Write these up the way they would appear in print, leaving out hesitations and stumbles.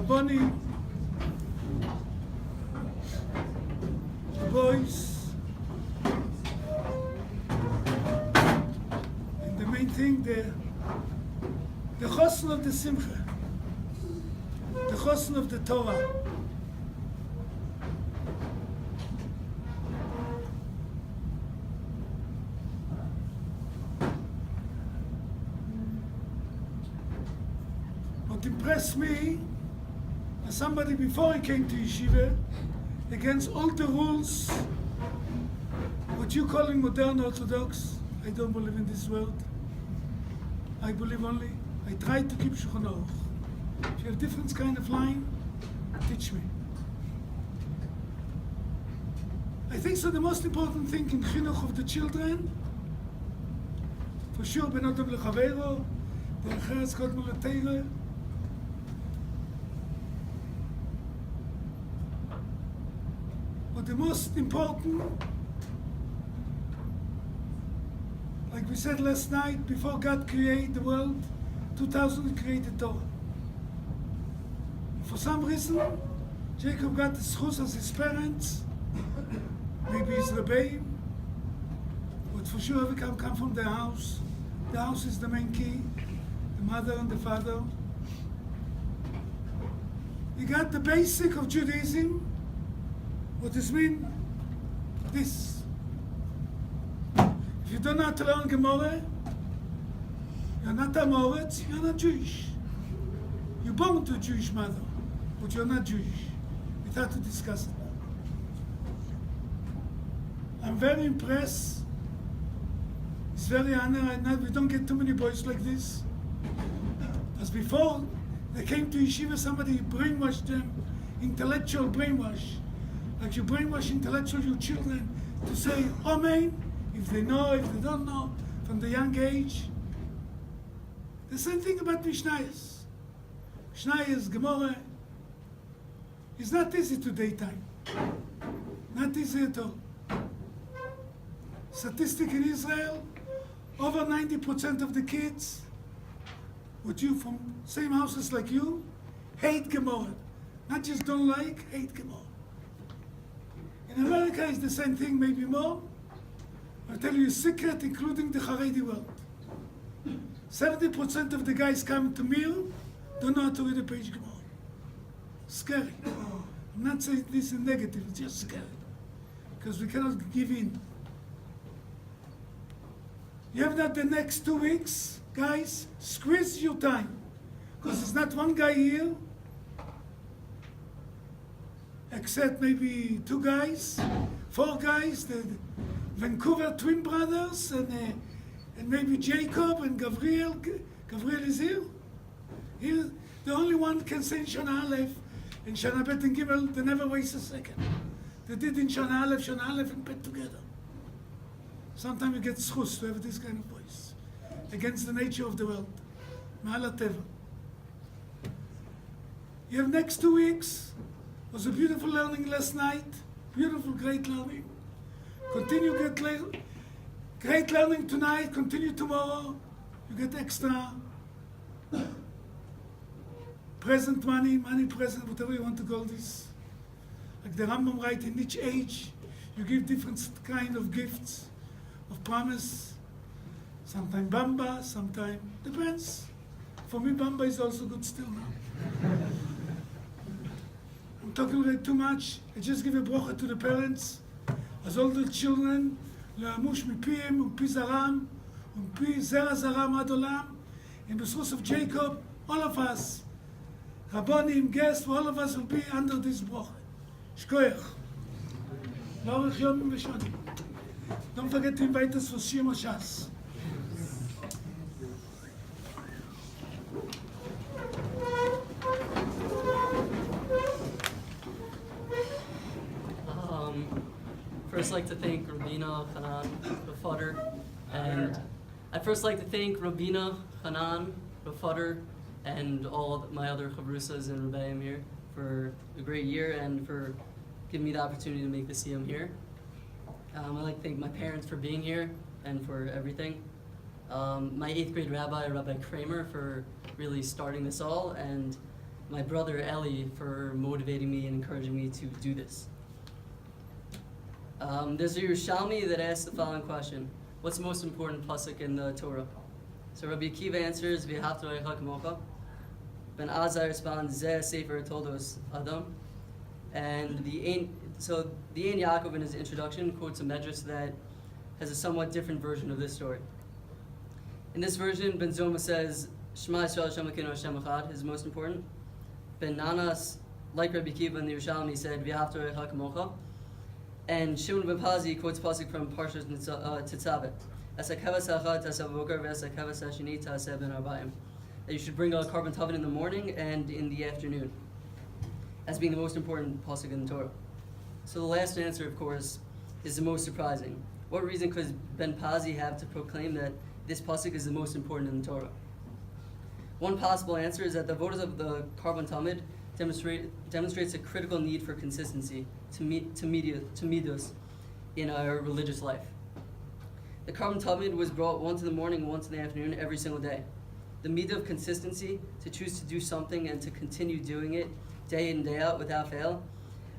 Rabbonim, the boys, and the main thing, the chosn of the simcha, the chosn of the Torah. What impressed me, as somebody before he came to yeshiva, against all the rules, what you calling modern Orthodox, I don't believe in this world. I believe only, I try to keep Shulchan Aruch. If you have different kind of line, teach me. I think so the most important thing in chinuch of the children, for sure, ben adam lechaveiro, derech eretz kodmo leteira. But the most important, like we said last night, before God created the world, 2000 he created Torah. For some reason, Jacob got the schus as his parents, maybe his rebbeim, but for sure every come from the house. The house is the main key, the mother and the father. He got the basic of Judaism. What does mean? This. If you don't know how to learn Gemara, you're not Amoritz, you're not Jewish. You're born to a Jewish mother, but you're not Jewish. We have to discuss it now. I'm very impressed. It's very honored right now. We don't get too many boys like this. As before, they came to yeshiva, somebody brainwashed them, intellectual brainwash. Like you brainwash intellectual your children to say Amen, if they know, if they don't know, from the young age. The same thing about Mishnayos. Mishnayos, Gemara, it's not easy to daytime. Not easy at all. Statistic in Israel, over 90% of the kids, with you from same houses like you, hate Gemara. Not just don't like, hate Gemara. In America, it's the same thing, maybe more. I'll tell you a secret, including the Haredi world. 70% of the guys coming to meal don't know how to read a page Gemara. Scary. I'm not saying this in negative, it's just scary. Because we cannot give in. You have that the next 2 weeks, guys, squeeze your time. Because it's not one guy here, except maybe 2 guys, 4 guys, the Vancouver twin brothers, and maybe Jacob and Gabriel. Gabriel is here. Here, the only one can say in Shana Aleph, and Shana Bet and Gimel, they never waste a second. They did in Shana Aleph and Bet together. Sometimes you get schus to have this kind of voice against the nature of the world. Ma'ala Teva. You have next 2 weeks. It was a beautiful learning last night. Beautiful, great learning. Continue great learning tonight. Continue tomorrow. You get extra present money present, whatever you want to call this. Like the Rambam writes, in each age, you give different kind of gifts of promise. Sometimes Bamba, sometimes depends. For me, Bamba is also good still now. I'm talking like too much. I just give a bracha to the parents. As all the children, le'amush mipim, u'pi zaram, u'pi zera zaram ad olam. In the source of Jacob, all of us, Rabbonim, guests, all of us will be under this bracha. Shkoyach. Laurich Yomim v'shonim. Don't forget to invite us for Siyum or Shas. First, like to thank Rabina Hanan Befutter, and I'd first like to thank Rabina Hanan Befutter and all my other chavrusas and rebbeim here for a great year and for giving me the opportunity to make the Siyum here. I'd like to thank my parents for being here and for everything. My 8th grade rabbi, Rabbi Kramer, for really starting this all, and my brother Eli for motivating me and encouraging me to do this. There's a Yerushalmi that asks the following question: what's the most important pasuk in the Torah? So Rabbi Akiva answers, "V'ahavta l'recha kamocha." Ben Azai responds, "Zeh sefer toldos Adam." And the Ein Yaakov in his introduction quotes a medrash that has a somewhat different version of this story. In this version, Ben Zoma says, "Shema Yisrael Hashem Elokeinu Hashem Echad" is most important. Ben Nanas, like Rabbi Akiva in the Yerushalmi, said, "V'ahavta l'recha kamocha." And Shimon ben Pazi quotes pasuk from Parshas Tetzaveh, "Asakevas ha'achad ta'aseh b'boker v'asakevas ha'sheni ta'aseh ben arbaim." That you should bring a carbon tavet in the morning and in the afternoon, as being the most important pasuk in the Torah. So the last answer, of course, is the most surprising. What reason could Ben Pazi have to proclaim that this pasuk is the most important in the Torah? One possible answer is that the vodas of the carbon tavet demonstrates a critical need for consistency to midos in our religious life. The carbon tavet was brought once in the morning and once in the afternoon every single day. The midah of consistency, to choose to do something and to continue doing it day in and day out without fail,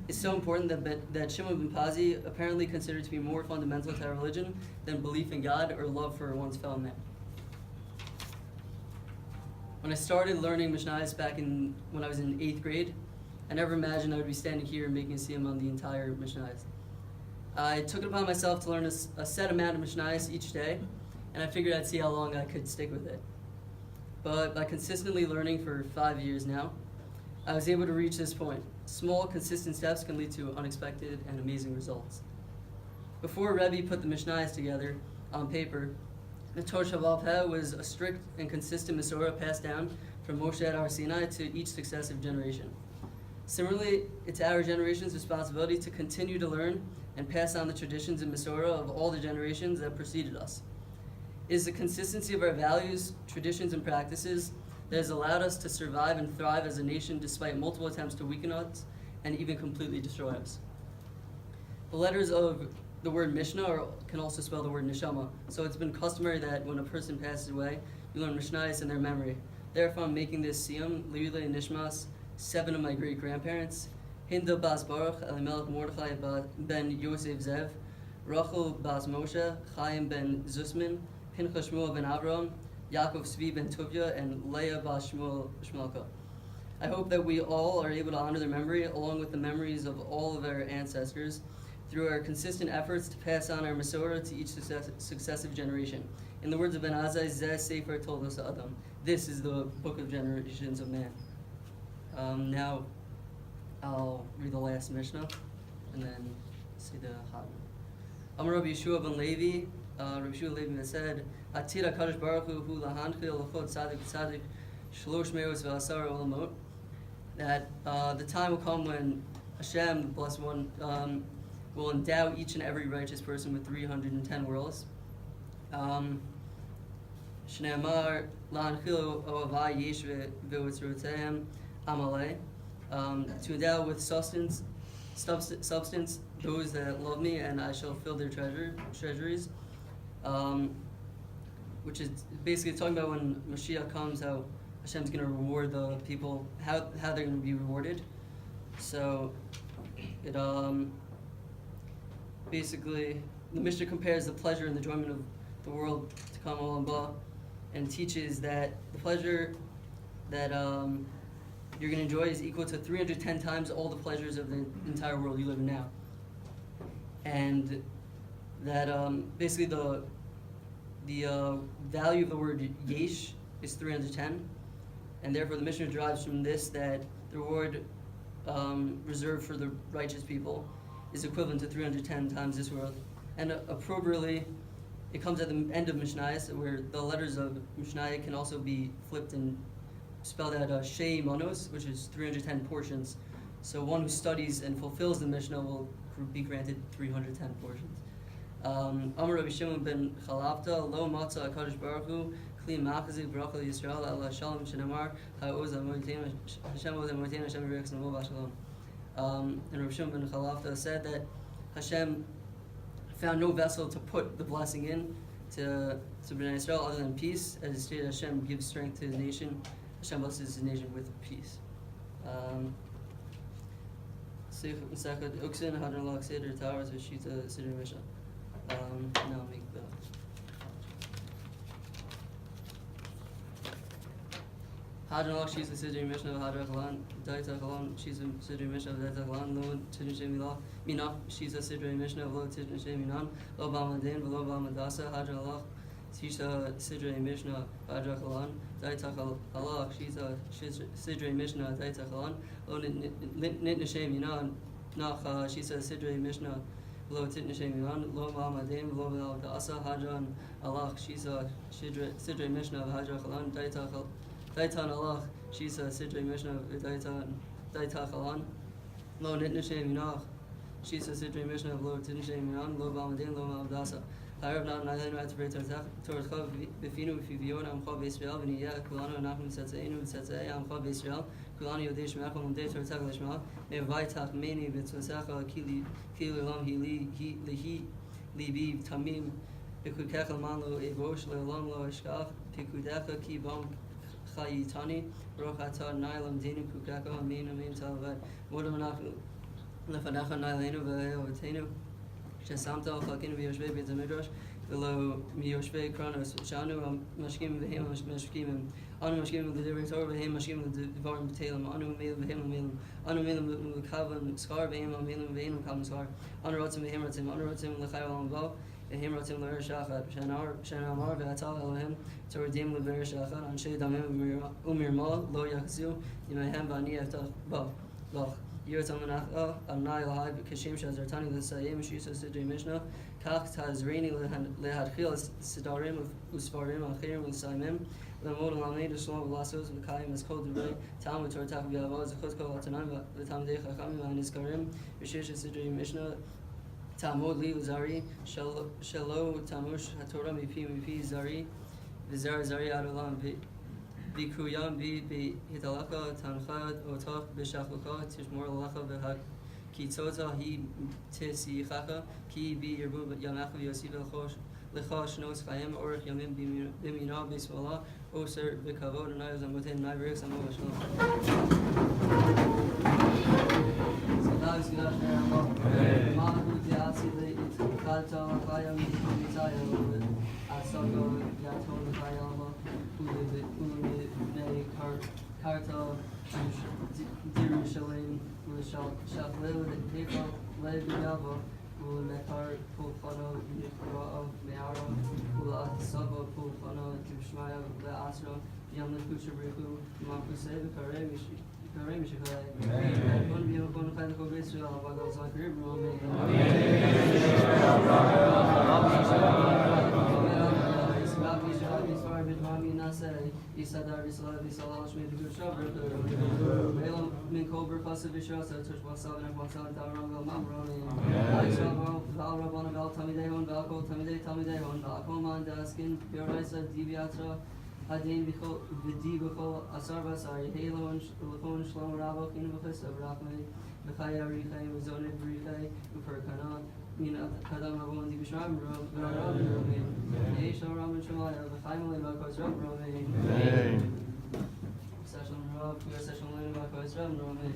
is so important that Shimon ben Pazi apparently considered to be more fundamental to our religion than belief in God or love for one's fellow man. When I started learning Mishnayos when I was in 8th grade, I never imagined I would be standing here and making a Siyum on the entire Mishnayos. I took it upon myself to learn a set amount of Mishnayos each day, and I figured I'd see how long I could stick with it. But by consistently learning for 5 years now, I was able to reach this point. Small, consistent steps can lead to unexpected and amazing results. Before Rebbe put the Mishnayos together on paper, the Torah Shabbat Peh was a strict and consistent Masorah passed down from Moshe at Har Sinai to each successive generation. Similarly, it's our generation's responsibility to continue to learn and pass on the traditions and Masorah of all the generations that preceded us. It is the consistency of our values, traditions, and practices that has allowed us to survive and thrive as a nation despite multiple attempts to weaken us and even completely destroy us. The letters of the word Mishnah can also spell the word Neshama, so it's been customary that when a person passes away, you learn Mishnayos in their memory. Therefore, I'm making this Siyum, Li'ulei Nishmas, 7 of my great-grandparents, Hinda Bas Baruch, Elimelech Mordechai ben Yosef Zev, Rachel Bas Moshe, Chaim ben Zusman, Pinchas Shmuel ben Avram, Yaakov Tzvi ben Tuvia, and Leah Bas Shmuelka. I hope that we all are able to honor their memory, along with the memories of all of our ancestors, through our consistent efforts to pass on our Masorah to each successive generation. In the words of Ben Azai, Zeh Sefer Toldos Adam. This is the book of generations of man. Now, I'll read the last Mishnah, and then see the Chag. Amar Rabbi Yeshua ben Levi, Rabbi Yeshua Levi said, Atira Kadosh Baruch Hu lahanchil l'chod tzadik tzadik shlosh meos v'asar olamot. That the time will come when Hashem, the Blessed One, will endow each and every righteous person with 310 worlds. Shneamar lahanchil oavai yesh v'otzrotehem amalei. To endow with substance those that love me, and I shall fill their treasuries. Which is basically talking about when Mashiach comes, how Hashem's going to reward the people, how they're going to be rewarded. So it basically, the Mishnah compares the pleasure and the enjoyment of the world to come Olam Ba, and teaches that the pleasure that you're going to enjoy is equal to 310 times all the pleasures of the entire world you live in now. And that basically the value of the word yesh is 310, and therefore the Mishnah derives from this that the reward reserved for the righteous people is equivalent to 310 times this world. And appropriately, it comes at the end of Mishnayos, where the letters of Mishnayos can also be flipped and spelled out Shei Manos, which is 310 portions. So one who studies and fulfills the Mishnah will be granted 310 portions. Amar Rabbi Shimon ben Chalafta, Lo Matza HaKadosh Baruch Hu, Kli Machazik Bracha Yisrael, Allah Shalom Shenamar, Ha'oz HaMoitim, Hashem Oz HaMoitim, Hashem Yirek Snamo Vashalom. And Rabbi Shimon ben Chalafta said that Hashem found no vessel to put the blessing in to Bnei Yisrael other than peace. As it stated, Hashem gives strength to his nation, Hashem blesses his nation with peace. Second, Uksin Hadron Lok Seder Towers, which she's a Siddur Mishnah. Now make the. Hadron Lok, she's a Siddur Mishnah of Hadron Kalan. Daita Kalan, she's a Siddur Mishnah of Daita Kalan. Lo Tidin Shem Mina, she's a Siddur Mishnah of Lo Tidin Shem Minan. Lo Bamadin, Lo Bamadasa, Hadron Lok. She's a Siddur Mishnah Hadron Kalan. Daita Kalak, she's a Siddur Mishnah Daita Kalan. Lo Nit Shem Minan. Nach, she's a Siddur Mishnah. Lo Tidin Shem Minan. Lo Bamadin, Lo Bamadasa, Hadron Allah, she's a Siddur Mishnah of Hadron Kalan. Daitan Allah, she's a Siddur Mishnah of Daita Kalan. Lo Nitna Shem Yinach, she's a Siddur Mishnah of Lo Tidin Shem Yinan. Lo Bamadin, Lo Ma'abdasa. Harab not Nailan Rat Brit Torcha Bifinu Fivion, Amcha Beisrael, Viniya, Kulano, Nachum Setzainu, Setzay, Amcha Beisrael, Kulani Yodesh Machum, De Tortag Lishma, Mevaitach Meni, Vitsusacha, Kili Lam, Lihi, Libi, Tamim, Pikukekal Manlo, Evosh, Leolam, Lo Ishkach, Pikudecha, Kibam. Chayitani, Rochata, Nilam, Dinu, Kukaka, Amina, Talvat, Wodamanach, Lefanacha, Nilenu, Veotenu, Shasamta, Falkin, Vioshbe, Bizamidrash, below Mioshbe, Kronos, Shanu, Mashkim, Vehim, Mashkim, Anu Mashkim, the Director, Vehim, Mashkim, the Devarim, Talem, Anu Mail, Vehim, Anu Milam, Kavan, Scar, Vehim, Milam, Vehim, Kavan Scar, Anu Rotim, Vehim, Anu Rotim, Lechayal, and Val. Him Ratim Ler Shachat, Shanamar, Vatal Elohim, to redeem Lever Shachat, and Shay Damim Umirma, Lo Yakzu, Yimahem Bani Eftach Bach, Yurtamanach, Anai Lahai, Kashim Shazartani, the Sayim, Shisa Sidri Mishnah, Kach Tazrini, Lehadchil, Sidarim, Usfarim, Alchirim, and Saimim, the Modal Lamni, the Shalom of Lassos, the Kaim is called the Ray, Talmud Tortak Biavaz, the Kotko Latanan, the Tamdei Chachamim, and Iskarim, Vishisha Sidri Mishnah. Tamod Li Zari, Shelo Tamush Hatorah Mipi Zari, Vizar Zari Adolam, Vikuyam Bi Hitalaka, Tanchad, Otak, Bishafaka, Tishmor Lacha, Behak, Kitota, He Tisi Chaka, Ki Bi Yerbu, Yamaka, Yosif Lechosh, Nos Chaim, Orach Yamim, Bimina, Biswala, Oser, Bikavod, and I was on within my bricks and Moshel. So that was good. Kalta Kayam Mitaya Asago Yaton Kayama Uli Karta Diru Shalim Shaklil Hiko Lebiava Ulekar Pulfano Nikra Meara Ula Saba Pulfano Tishmaya Asra Yam Kushabriku Makusay Karemishi. Amen. Hadin Vidi Biko Asarva Sari Halon Lukon Shlom Rabo Kin Bukis of Rakme Bikaya Rikai Zone Rikai Uperkana Mina Kadam Rabon Dibishram Rabin Romain Aisha Raman Shamaya Bikaimali Bakos Rab Romain Session Rab Session Lane Bakos Rab Romain